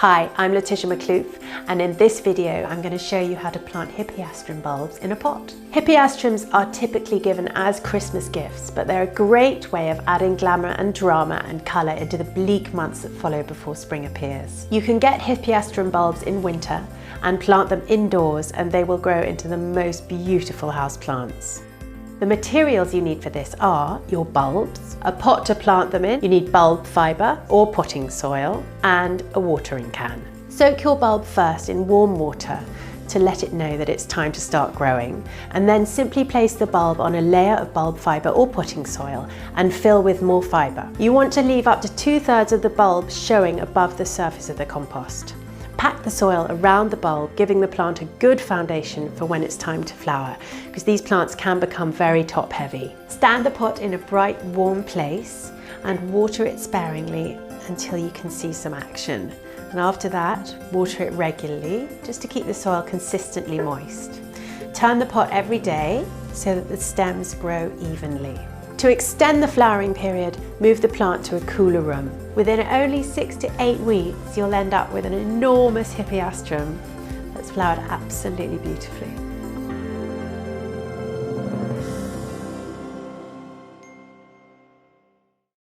Hi, I'm Laetitia Maklouf, and in this video I'm going to show you how to plant Hippeastrum bulbs in a pot. Hippeastrums are typically given as Christmas gifts, but they're a great way of adding glamour and drama and colour into the bleak months that follow before spring appears. You can get Hippeastrum bulbs in winter and plant them indoors, and they will grow into the most beautiful houseplants. The materials you need for this are your bulbs, a pot to plant them in, you need bulb fibre or potting soil, and a watering can. Soak your bulb first in warm water to let it know that it's time to start growing, and then simply place the bulb on a layer of bulb fibre or potting soil and fill with more fibre. You want to leave up to 2/3 of the bulb showing above the surface of the compost. Pack the soil around the bulb, giving the plant a good foundation for when it's time to flower, because these plants can become very top heavy. Stand the pot in a bright, warm place and water it sparingly until you can see some action. And after that, water it regularly, just to keep the soil consistently moist. Turn the pot every day so that the stems grow evenly. To extend the flowering period, move the plant to a cooler room. Within only 6 to 8 weeks, you'll end up with an enormous Hippeastrum that's flowered absolutely beautifully.